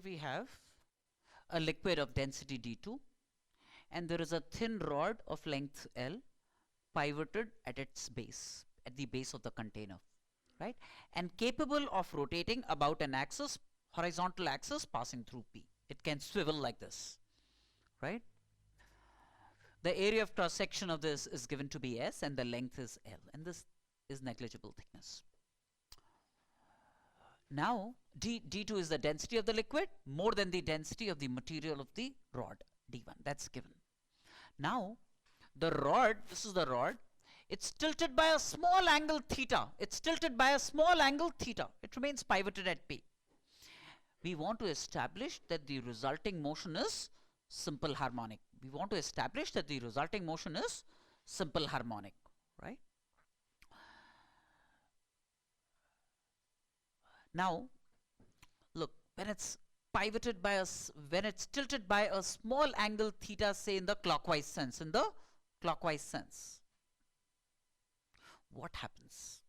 here we have a liquid of density d2, and there is a thin rod of length L pivoted at its base, at the base of the container, right? And capable of rotating about an axis, horizontal axis passing through P. It can swivel like this, right? The area of cross section of this is given to be S, and the length is L, and this is negligible thickness. Now d2 is the density of the liquid more than the density of the material of the rod d1. That's given. Now the rod, this is the rod, it's tilted by a small angle theta. It's tilted by a small angle theta. It remains pivoted at P. We want to establish that the resulting motion is simple harmonic. We want to establish that the resulting motion is simple harmonic, right? Now, look, when it's pivoted by when it's tilted by a small angle theta, say in the clockwise sense, what happens?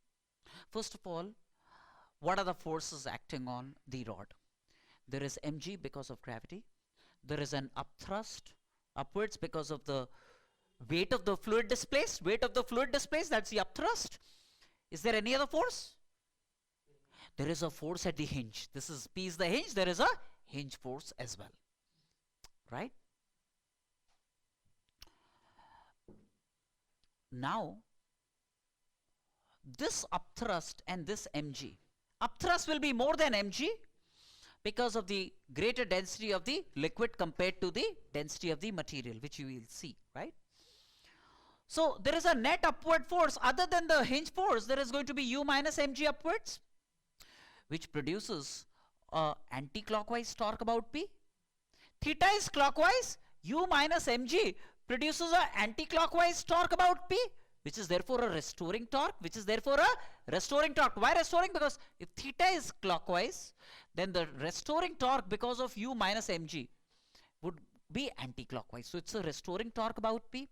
First of all, what are the forces acting on the rod? There is mg because of gravity. There is an upthrust upwards because of the weight of the fluid displaced. That's the upthrust. Is there any other force? There is a force at the hinge. This is P is the hinge. There is a hinge force as well, right? Now, this upthrust and this mg, upthrust will be more than mg because of the greater density of the liquid compared to the density of the material, which you will see, right? So there is a net upward force other than the hinge force. There is going to be u minus mg upwards, which produces a anti-clockwise torque about P. Theta is clockwise, u minus mg produces a anti-clockwise torque about P, which is therefore a restoring torque, Why restoring? Because if theta is clockwise, then the restoring torque because of u minus mg would be anti-clockwise. So it's a restoring torque about P.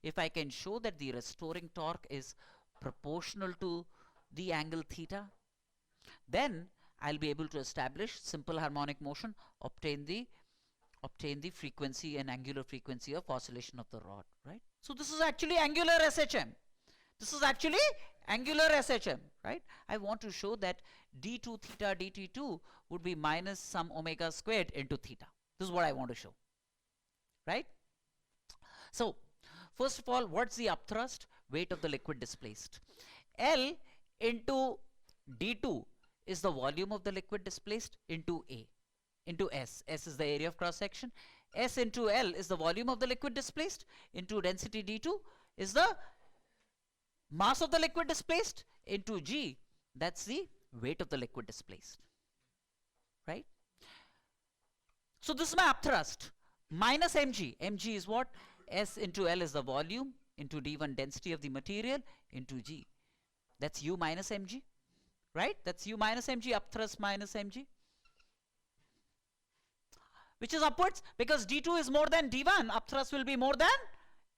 If I can show that the restoring torque is proportional to the angle theta, then I'll be able to establish simple harmonic motion, obtain the frequency and angular frequency of oscillation of the rod, right? So this is actually angular SHM. Right? I want to show that d2 theta dt2 would be minus some omega squared into theta. This is what I want to show, right? So first of all, what's the upthrust? Weight of the liquid displaced. L into d2 is the volume of the liquid displaced into A, into S. S is the area of cross section. S into L is the volume of the liquid displaced into density d2 is the mass of the liquid displaced into G. That's the weight of the liquid displaced, right? So this is my upthrust minus mg. Mg is what? S into L is the volume into d1 density of the material into G. That's u minus mg. Right? That's u minus mg, upthrust minus mg, which is upwards because d2 is more than d1, upthrust will be more than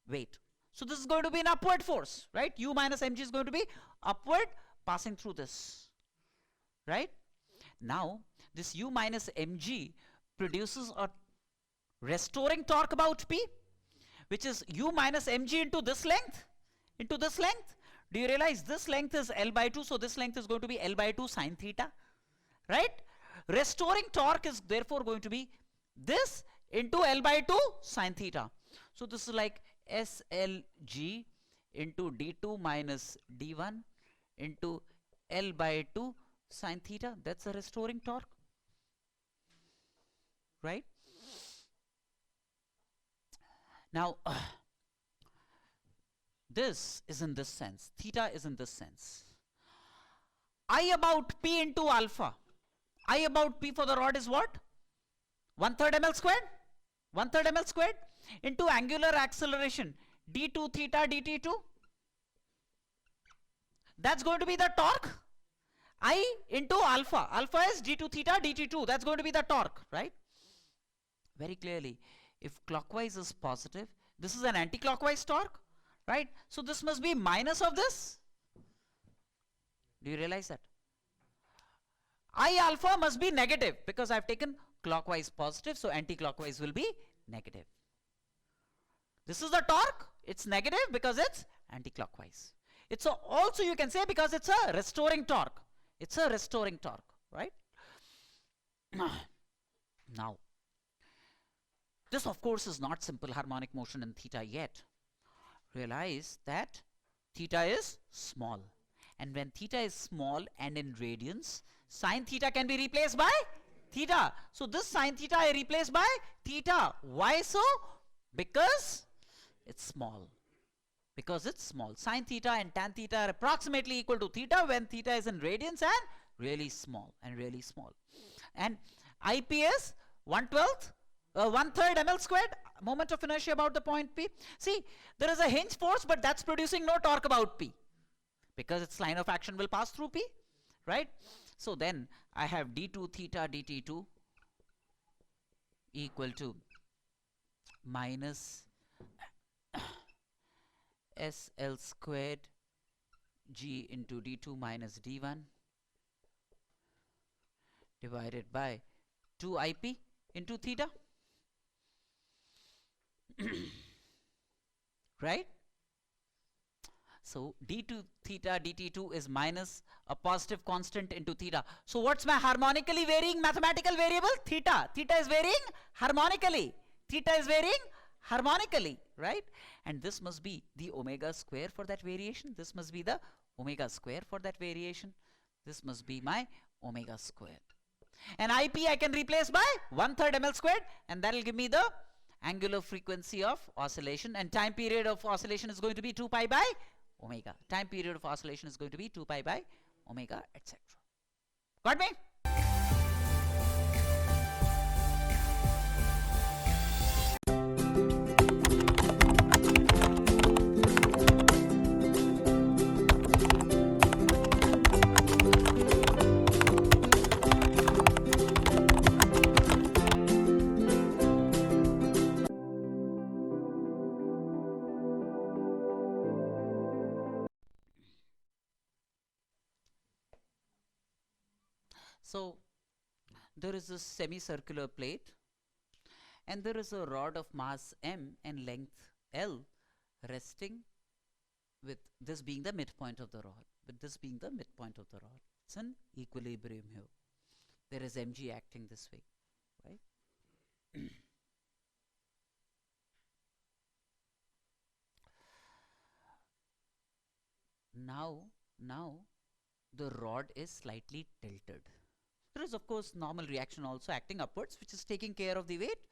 weight. So this is going to be an upward force, right? U minus mg is going to be upward passing through this, right? Now, this u minus mg produces a restoring torque about P, which is u minus mg into this length, Do you realize this length is L by 2, so this length is going to be L by 2 sine theta, right? Restoring torque is therefore going to be this into L by 2 sine theta. So this is like SLG into d2 minus d1 into L by 2 sine theta. That's a restoring torque, right? Now, this is in this sense, theta is in this sense. I about P into alpha. I about P for the rod is what? 1/3 ml squared into angular acceleration d2 theta dt2. That's going to be the torque. I into alpha. Alpha is d2 theta dt2. That's going to be the torque, right? Very clearly, if clockwise is positive, this is an anti-clockwise torque. Right? So this must be minus of this. Do you realize that? I alpha must be negative because I've taken clockwise positive, so anti-clockwise will be negative. This is the torque, it's negative because it's anti-clockwise. It's also, you can say, because it's a restoring torque. It's a restoring torque, right? Now, this of course is not simple harmonic motion in theta yet. Realize that theta is small, and when theta is small and in radians, sine theta can be replaced by theta. So this sine theta I replace by theta. Why so? Because it's small. Because it's small. Sine theta and tan theta are approximately equal to theta when theta is in radians and really small and really small. And IP is 1/12, 1/3 ml squared, moment of inertia about the point P. See, there is a hinge force, but that's producing no torque about P, because its line of action will pass through P, right? So then I have d2 theta dt2 equal to minus SL squared G into d2 minus d1 divided by 2IP into theta. Right? So d2 theta dt2 is minus a positive constant into theta. So what's my harmonically varying mathematical variable? Theta. Theta is varying harmonically. Theta is varying harmonically, right? And this must be the omega square for that variation. This must be the omega square for that variation. This must be my omega square. And IP I can replace by 1/3 ml squared, and that will give me the angular frequency of oscillation, and time period of oscillation is going to be 2 pi by omega. Time period of oscillation is going to be 2 pi by omega, etc. Got me? So there is a semicircular plate, and there is a rod of mass m and length L resting, with this being the midpoint of the rod, with this being the midpoint of the rod. It's an equilibrium here. There is mg acting this way, right? Now the rod is slightly tilted. There is of course normal reaction also acting upwards, which is taking care of the weight,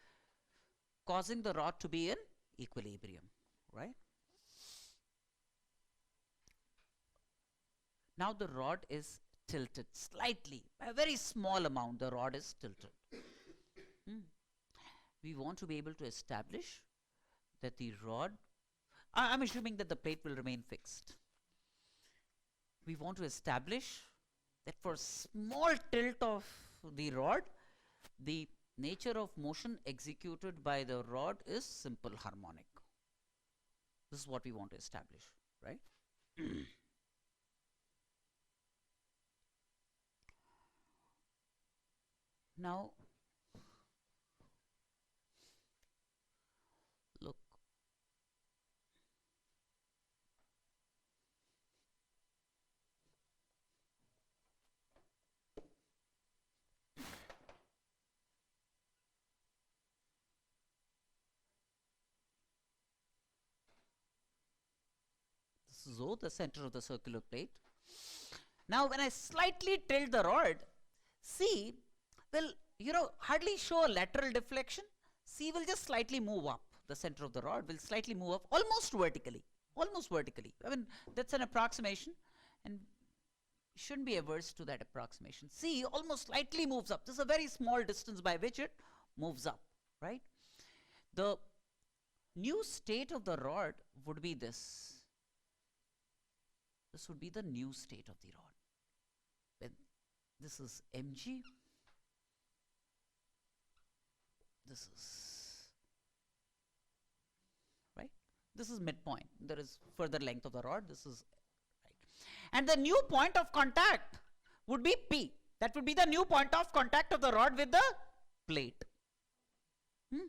causing the rod to be in equilibrium, right? Now the rod is tilted slightly, by a very small amount the rod is tilted. We want to be able to establish that the rod, I'm assuming that the plate will remain fixed. We want to establish that for small tilt of the rod, the nature of motion executed by the rod is simple harmonic. This is what we want to establish, right? Now, look. This is O, the center of the circular plate. Now, when I slightly tilt the rod, C will, hardly show a lateral deflection. C will just slightly move up. The center of the rod will slightly move up, almost vertically. Almost vertically. I mean, that's an approximation, and shouldn't be averse to that approximation. C almost slightly moves up. This is a very small distance by which it moves up, right? The new state of the rod would be this. This would be the new state of the rod. When this is mg, this is, right? This is midpoint. There is further length of the rod. This is, right? And the new point of contact would be P. That would be the new point of contact of the rod with the plate. Hmm?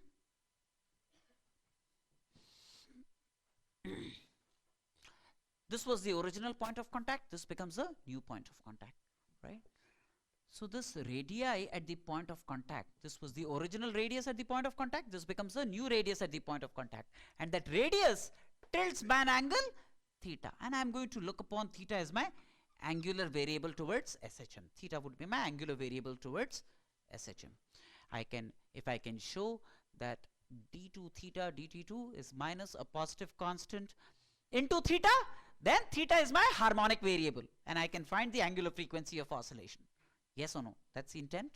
This was the original point of contact. This becomes a new point of contact, right? So this radii at the point of contact, this was the original radius at the point of contact. This becomes a new radius at the point of contact. And that radius tilts by an angle theta. And I'm going to look upon theta as my angular variable towards SHM. Theta would be my angular variable towards SHM. If I can show that d2 theta dt2 is minus a positive constant into theta, then theta is my harmonic variable and I can find the angular frequency of oscillation. Yes or no? That's the intent.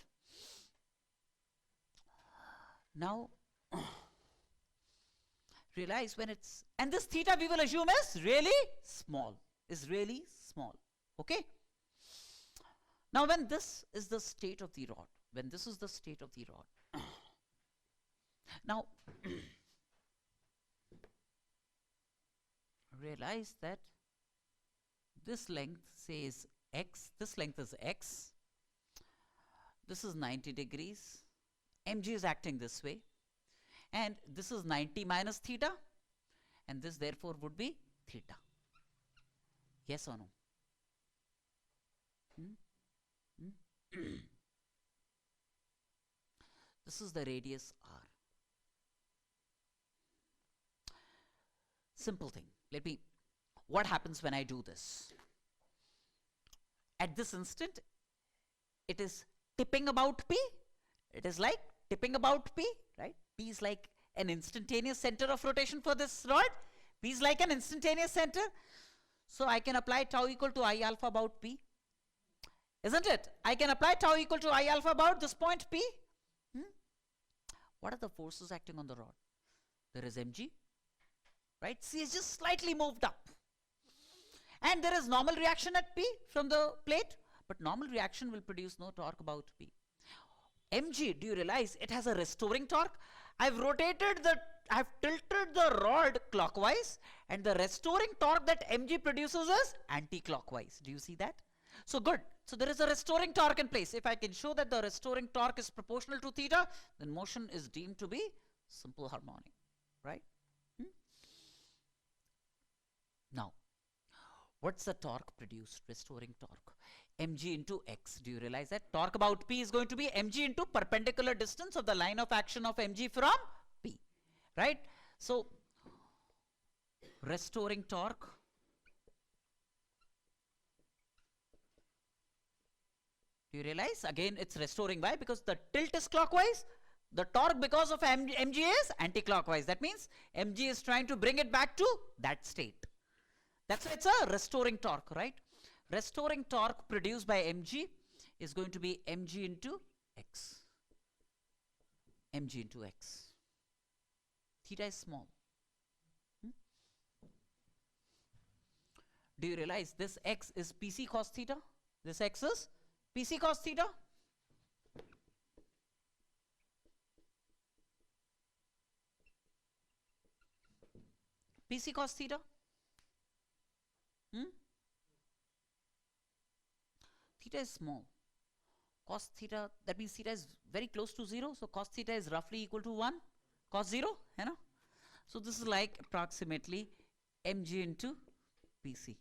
Now realize when it's, and this theta we will assume is really small, okay? Now when this is the state of the rod, now realize that this length says x, this length is x, this is 90 degrees, mg is acting this way, and this is 90 minus theta, and this therefore would be theta. Yes or no? This is the radius r. Simple thing. What happens when I do this? At this instant, it is tipping about P. It is like tipping about P, right? P is like an instantaneous center of rotation for this rod. P is like an instantaneous center. So I can apply tau equal to I alpha about P. Isn't it? I can apply tau equal to I alpha about this point P. What are the forces acting on the rod? There is mg, right? C is just slightly moved up. And there is normal reaction at P from the plate, but normal reaction will produce no torque about P. mg, do you realize it has a restoring torque? I've tilted the rod clockwise, and the restoring torque that mg produces is anti-clockwise. Do you see that? So good. So there is a restoring torque in place. If I can show that the restoring torque is proportional to theta, then motion is deemed to be simple harmonic, right? Now, what's the torque produced? Restoring torque. mg into x. Do you realize that? Torque about P is going to be mg into perpendicular distance of the line of action of mg from P, right? So, restoring torque do you realize? Again, it's restoring. Why? Because the tilt is clockwise. The torque because of mg is anti-clockwise. That means mg is trying to bring it back to that state. That's why it's a restoring torque, right? Restoring torque produced by mg is going to be mg into x. mg into x. Theta is small. Do you realize this x is Pc cos theta? This x is Pc cos theta? Pc cos theta? Theta is small. Cos theta, that means theta is very close to 0. So cos theta is roughly equal to 1. Cos 0, you know? So this is like approximately mg into Pc,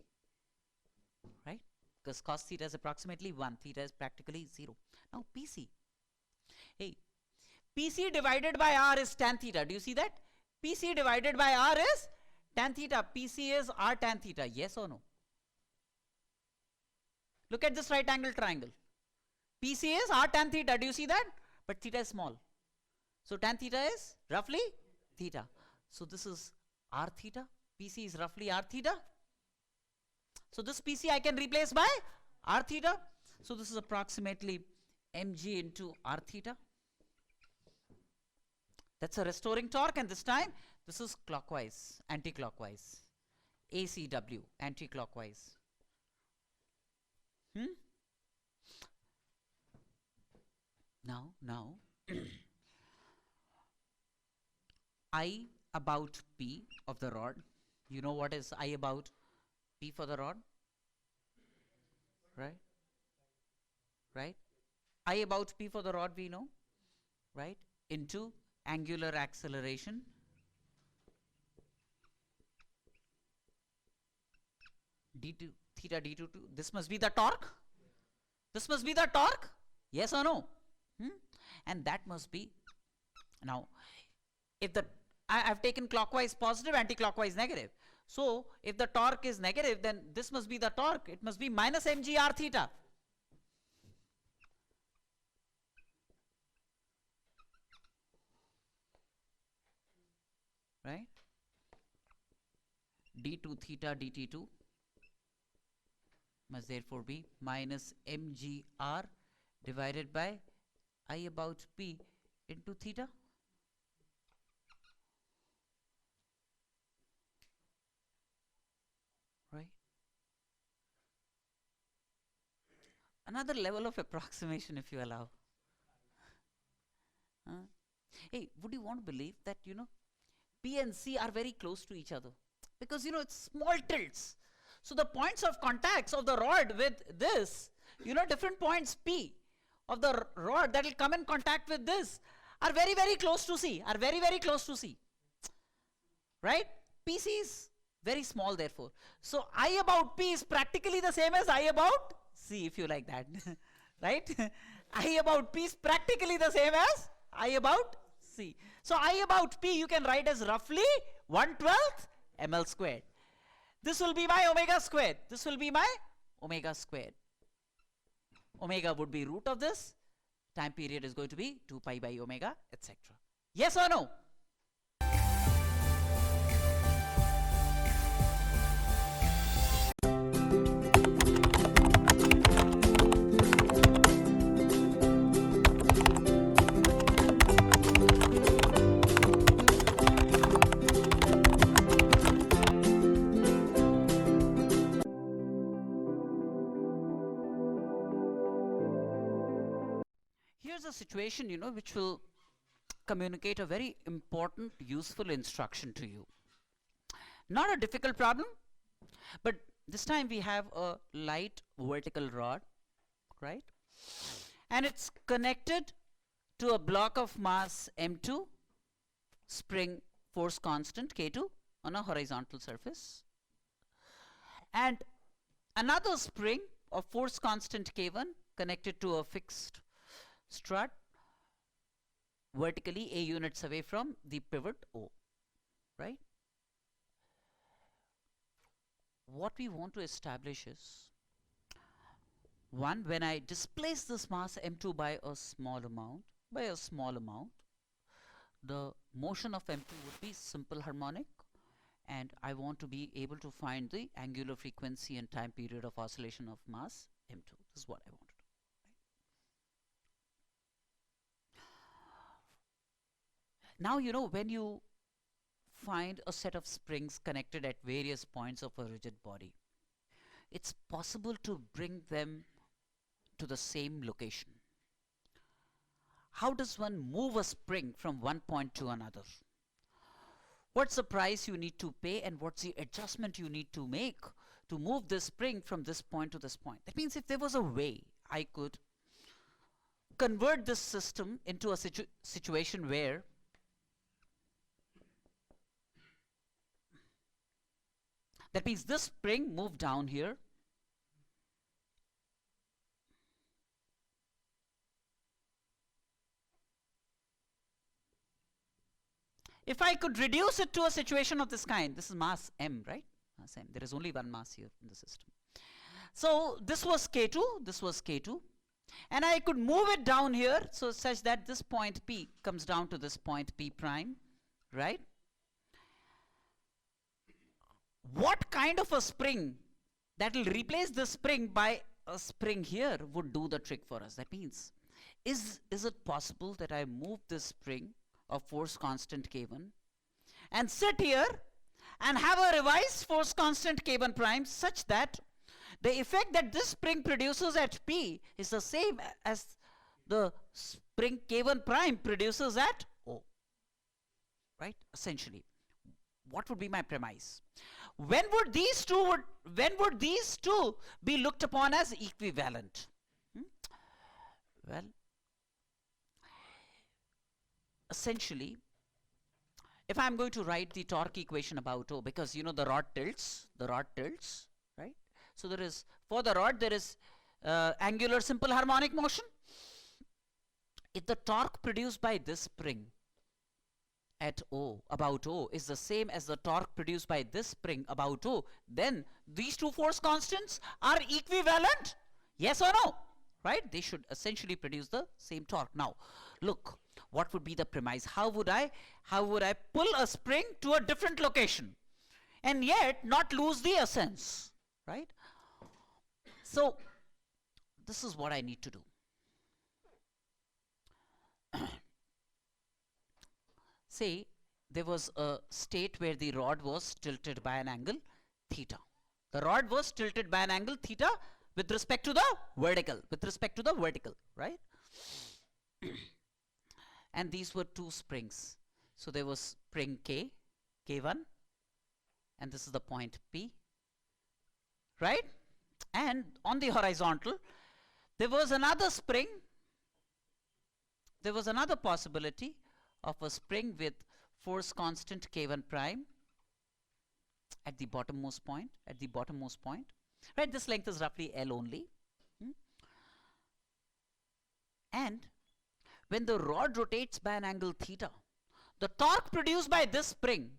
right? Because cos theta is approximately 1. Theta is practically 0. Now Pc. Hey, Pc divided by r is tan theta. Do you see that? Pc divided by r is tan theta. Pc is r tan theta. Yes or no? Look at this right angle triangle. Pc is r tan theta. Do you see that? But theta is small. So tan theta is roughly theta. So this is r theta. Pc is roughly r theta. So this Pc I can replace by r theta. So this is approximately mg into r theta. That's a restoring torque, and this time this is clockwise, anti-clockwise. ACW, anti-clockwise. Now I about P of the rod. You know what is I about P for the rod? Right? I about P for the rod we know. right, into angular acceleration d2 theta d2 to, this must be the torque. This must be the torque. Yes or no? And that must be, now if the I've taken clockwise positive, anti-clockwise negative. So if the torque is negative, then this must be the torque. It must be minus mg r theta. Right? d2 theta dt2 must therefore be minus mg r divided by I about p into theta. Right? Another level of approximation, if you allow. Hey, would you want to believe that, P and C are very close to each other? Because, it's small tilts. So the points of contacts of the rod with this, different points P of the rod that will come in contact with this are very, very close to C, are very, very close to C. Right? PC is very small, therefore. So I about P is practically the same as I about C, if you like that. Right? I about P is practically the same as I about C. So I about P you can write as roughly 1/12 ml squared. This will be my omega squared. This will be my omega squared. Omega would be root of this. Time period is going to be 2 pi by omega, etc. Yes or no? Here's a situation, which will communicate a very important, useful instruction to you. Not a difficult problem, but this time we have a light vertical rod, right? And it's connected to a block of mass M2, spring force constant K2 on a horizontal surface, and another spring of force constant K1 connected to a fixed strut vertically a units away from the pivot O, right? What we want to establish is, one, when I displace this mass M2 by a small amount, the motion of M2 would be simple harmonic, and I want to be able to find the angular frequency and time period of oscillation of mass M2. This is what I want. Now, when you find a set of springs connected at various points of a rigid body, it's possible to bring them to the same location. How does one move a spring from one point to another? What's the price you need to pay, and what's the adjustment you need to make to move this spring from this point to this point? That means if there was a way I could convert this system into a situation where that means this spring moved down here, if I could reduce it to a situation of this kind, this is mass M, right? Mass M. There is only one mass here in the system. So this was K2, and I could move it down here so such that this point P comes down to this point P prime, right? What kind of a spring that will replace this spring by a spring here would do the trick for us? That means, is it possible that I move this spring of force constant K1 and sit here and have a revised force constant K1 prime such that the effect that this spring produces at P is the same as the spring K1 prime produces at O, right? Essentially, what would be my premise? When would these two be looked upon as equivalent? Well, essentially, if I'm going to write the torque equation about O, because you know the rod tilts, right? So there is, for the rod there is angular simple harmonic motion. If the torque produced by this spring at O, about O, is the same as the torque produced by this spring about O, then these two force constants are equivalent, yes or no, right? They should essentially produce the same torque. Now look, what would be the premise? How would I pull a spring to a different location and yet not lose the essence, right? So this is what I need to do. Say there was a state where the rod was tilted by an angle theta. The rod was tilted by an angle theta with respect to the vertical, right? And these were two springs. So there was spring K, K1, and this is the point P, right? And on the horizontal, there was another spring. There was another possibility of a spring with force constant K1 prime at the bottommost point, right? This length is roughly L only. And when the rod rotates by an angle theta, the torque produced by this spring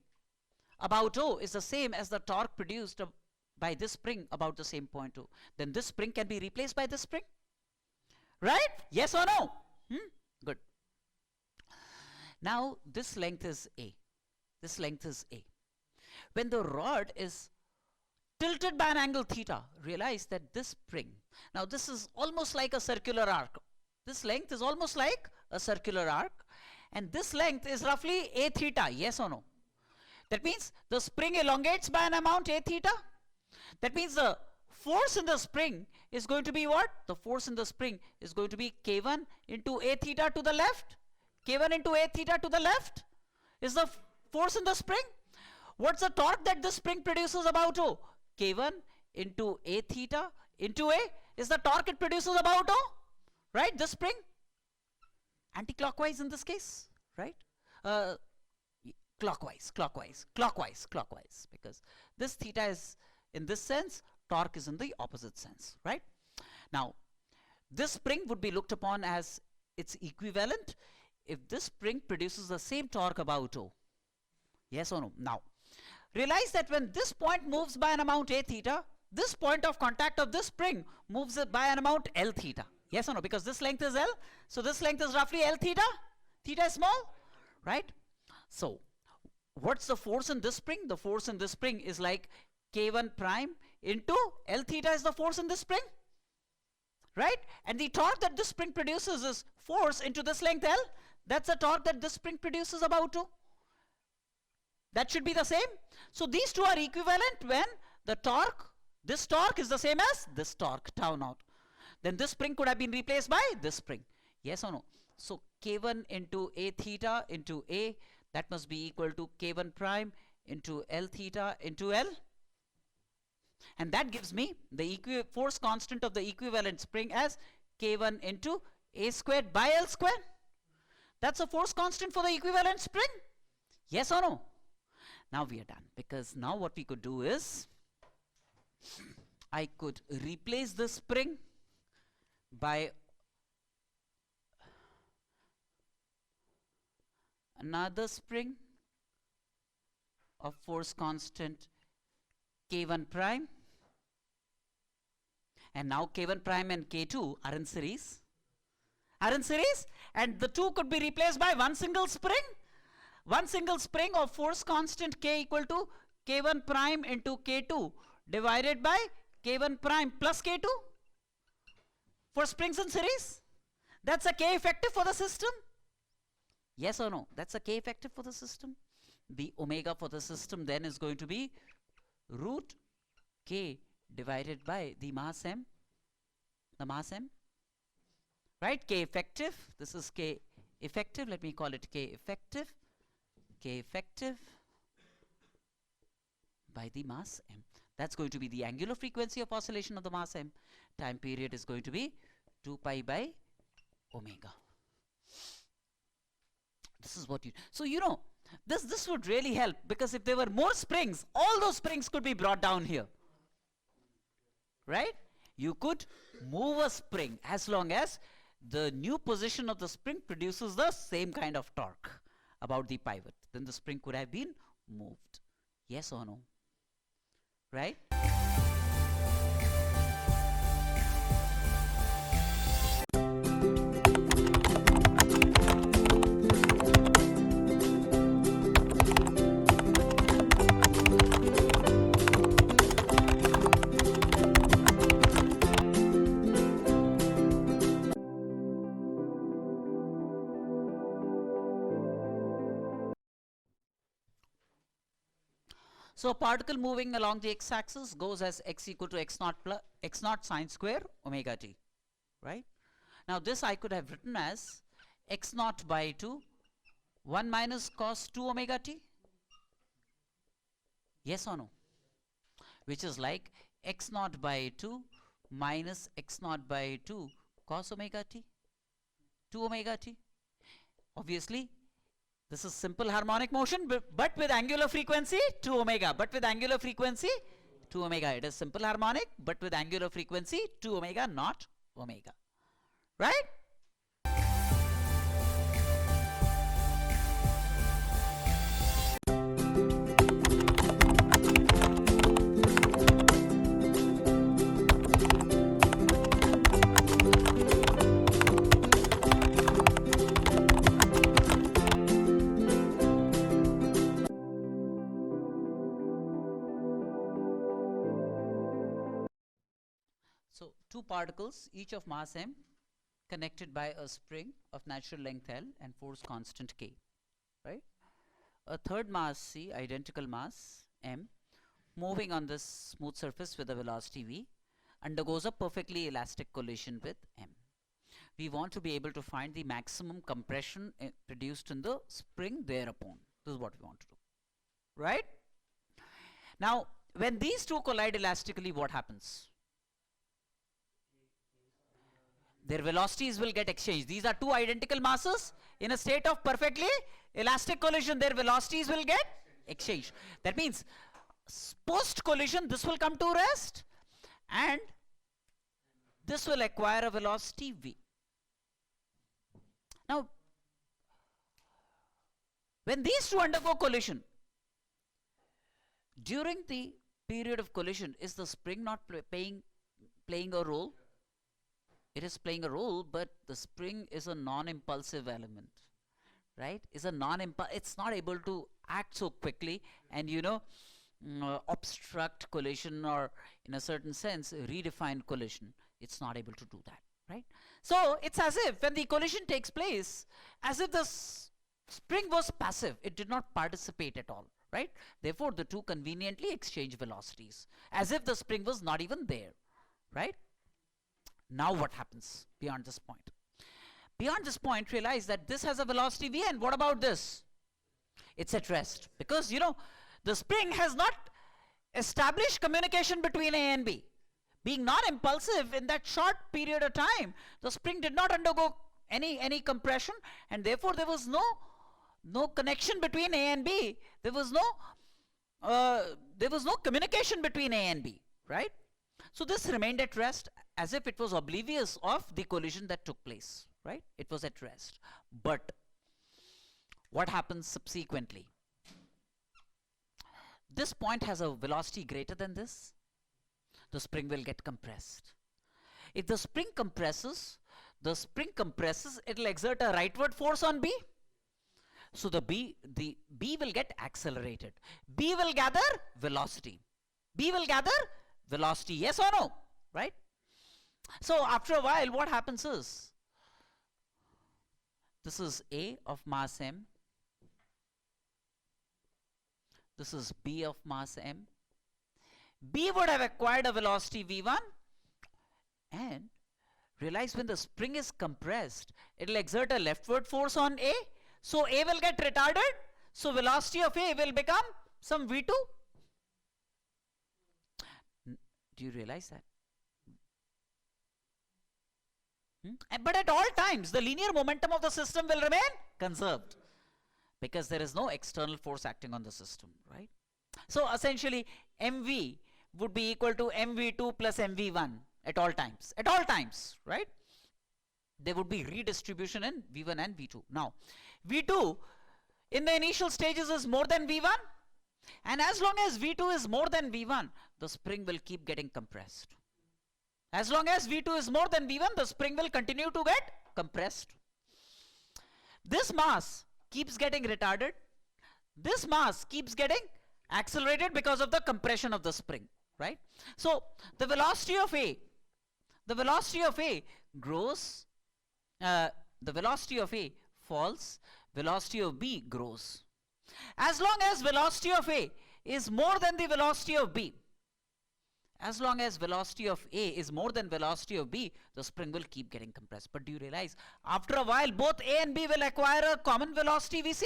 about O is the same as the torque produced by this spring about the same point O. Then this spring can be replaced by this spring, right? Yes or no? Good. Now this length is A. When the rod is tilted by an angle theta, realize that this spring, now this is almost like a circular arc. This length is almost like a circular arc, and this length is roughly A theta, yes or no? That means the spring elongates by an amount A theta. That means the force in the spring is going to be what? The force in the spring is going to be K1 into A theta to the left. K1 into A theta to the left is the force in the spring. What's the torque that this spring produces about O? K1 into A theta into A is the torque it produces about O, right? This spring, anti-clockwise in this case, right? Clockwise, because this theta is in this sense, torque is in the opposite sense, right? Now, this spring would be looked upon as its equivalent if this spring produces the same torque about O. Yes or no? Now, realize that when this point moves by an amount A theta, this point of contact of this spring moves by an amount L theta. Yes or no? Because this length is L, so this length is roughly L theta. Theta is small, right? So, what's the force in this spring? The force in this spring is like K1 prime into L theta is the force in this spring, right? And the torque that this spring produces is force into this length L. That's the torque that this spring produces about O. That should be the same. So these two are equivalent when the torque, this torque is the same as this torque, tau naught. Then this spring could have been replaced by this spring. Yes or no? So K1 into A theta into A, that must be equal to K1 prime into L theta into L. And that gives me the force constant of the equivalent spring as K1 into A squared by L squared. That's a force constant for the equivalent spring. Yes or no? Now we are done, because now what we could do is I could replace the spring by another spring of force constant K1 prime, and now K1 prime and K2 are in series, and the two could be replaced by one single spring of force constant K equal to K1 prime into K2 divided by K1 prime plus K2 for springs in series. That's a K effective for the system. Yes or no? That's a K effective for the system. The omega for the system then is going to be root K divided by the mass M, right? K effective, this is K effective, let me call it K effective by the mass M. That's going to be the angular frequency of oscillation of the mass M. Time period is going to be 2 pi by omega. This is what you, so you know, this would really help, because if there were more springs, all those springs could be brought down here. Right? You could move a spring as long as the new position of the spring produces the same kind of torque about the pivot. Then the spring could have been moved. Yes or no? Right? So particle moving along the x-axis goes as x equal to x naught sine square omega t, right? Now this I could have written as x naught by 2, 1 minus cos 2 omega t. Yes or no? Which is like x naught by 2 minus x naught by 2 cos omega t, 2 omega t. Obviously, this is simple harmonic motion, but with angular frequency 2 omega. But with angular frequency 2 omega. It is simple harmonic, but with angular frequency 2 omega, not omega. Right? So two particles, each of mass m, connected by a spring of natural length L and force constant K, right? A third mass C, identical mass m, moving on this smooth surface with a velocity v, undergoes a perfectly elastic collision with m. We want to be able to find the maximum compression produced in the spring thereupon. This is what we want to do, right? Now, when these two collide elastically, what happens? Their velocities will get exchanged. These are two identical masses in a state of perfectly elastic collision. Their velocities will get exchanged. That means post collision this will come to rest and this will acquire a velocity v. Now when these two undergo collision, during the period of collision, is the spring not playing a role? It is playing a role, but the spring is a non-impulsive element, right? It's not able to act so quickly and, you know, obstruct collision or, in a certain sense, redefine collision. It's not able to do that, right? So it's as if when the collision takes place, as if the spring was passive. It did not participate at all, right? Therefore, the two conveniently exchange velocities, as if the spring was not even there, right? Now what happens beyond this point? Beyond this point, realize that this has a velocity v, and what about this? It's at rest, because, you know, the spring has not established communication between A and B. Being non-impulsive in that short period of time, the spring did not undergo any compression, and therefore there was no connection between A and B. There was no communication between A and B, right? So this remained at rest as if it was oblivious of the collision that took place, right? It was at rest. But what happens subsequently? This point has a velocity greater than this. The spring will get compressed. If the spring compresses, it will exert a rightward force on B. So the B will get accelerated. B will gather velocity. B will gather velocity, yes or no, right? So after a while, what happens is, this is A of mass m, this is B of mass m. B would have acquired a velocity v1, and realize when the spring is compressed, it will exert a leftward force on A. So A will get retarded, so velocity of A will become some v2. Do you realize that? But at all times, the linear momentum of the system will remain conserved, because there is no external force acting on the system, right? So essentially mv would be equal to mv2 plus mv1 at all times, right? There would be redistribution in v1 and v2. Now v2 in the initial stages is more than v1, and as long as v2 is more than v1, the spring will keep getting compressed. As long as v2 is more than v1, the spring will continue to get compressed. This mass keeps getting retarded. This mass keeps getting accelerated because of the compression of the spring, right? So the velocity of A grows, the velocity of A falls, velocity of B grows. As long as velocity of A is more than the velocity of B, as long as velocity of A is more than velocity of B, the spring will keep getting compressed. But do you realize after a while both A and B will acquire a common velocity Vc?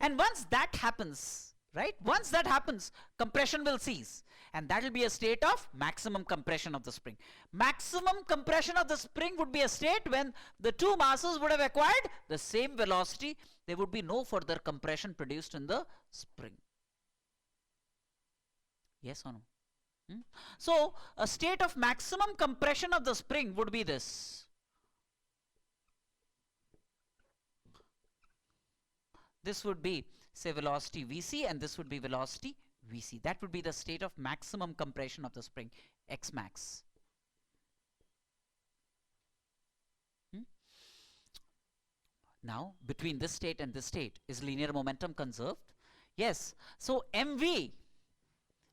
And once that happens, right, once that happens, compression will cease, and that will be a state of maximum compression of the spring. Maximum compression of the spring would be a state when the two masses would have acquired the same velocity. There would be no further compression produced in the spring. Yes or no? So a state of maximum compression of the spring would be this. This would be, say, velocity Vc, and this would be velocity Vc. That would be the state of maximum compression of the spring, X max. Now between this state and this state, is linear momentum conserved? Yes. So mv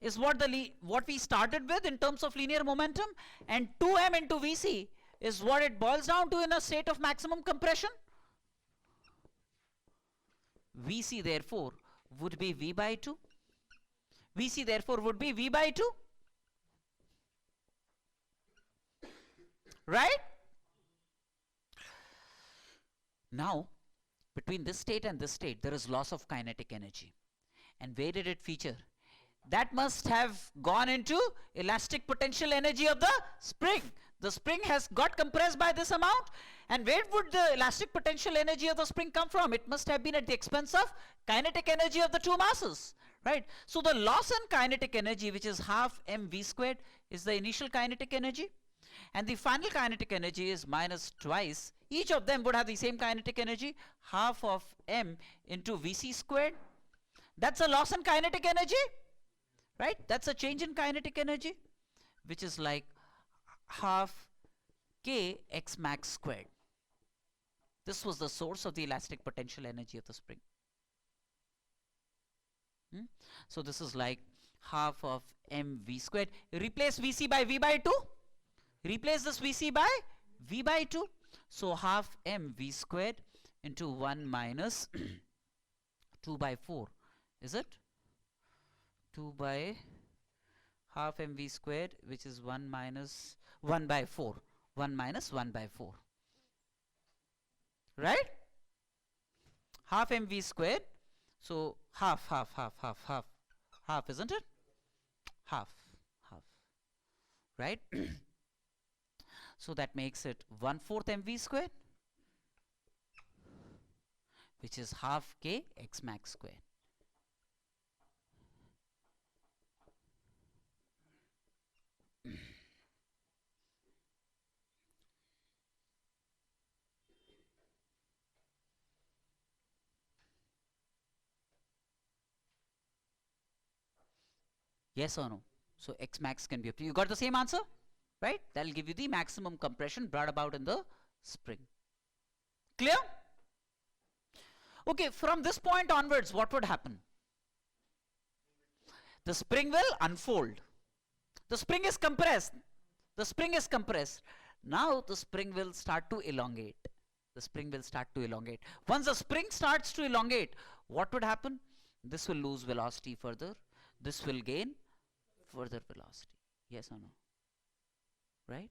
is what we started with in terms of linear momentum, and 2m into Vc is what it boils down to in a state of maximum compression. Vc therefore would be V by 2. Vc therefore would be V by 2. Right? Now, between this state and this state, there is loss of kinetic energy. And where did it feature? That must have gone into elastic potential energy of the spring. The spring has got compressed by this amount, and where would the elastic potential energy of the spring come from? It must have been at the expense of kinetic energy of the two masses, right? So the loss in kinetic energy, which is half mv squared, is the initial kinetic energy, and the final kinetic energy is minus twice. Each of them would have the same kinetic energy, half of m into Vc squared. That's a loss in kinetic energy, right? That's a change in kinetic energy, which is like half k x max squared. This was the source of the elastic potential energy of the spring. So this is like half of mv squared. Replace Vc by V by 2. Replace this Vc by V by 2. So half mv squared into 1 minus 2 by 4. Is it? 2 by half mv squared, which is 1 minus 1 by 4. 1 minus 1 by 4. Right? Half mv squared. So half, isn't it? Half. Right? So that makes it 1/4 mv squared, which is half k x max squared. Yes or no? So x max can be obtained. You got the same answer? Right? That will give you the maximum compression brought about in the spring. Clear? Okay, from this point onwards, what would happen? The spring will unfold. The spring is compressed. The spring is compressed. Now the spring will start to elongate. The spring will start to elongate. Once the spring starts to elongate, what would happen? This will lose velocity further. This will gain further velocity. Yes or no? Right?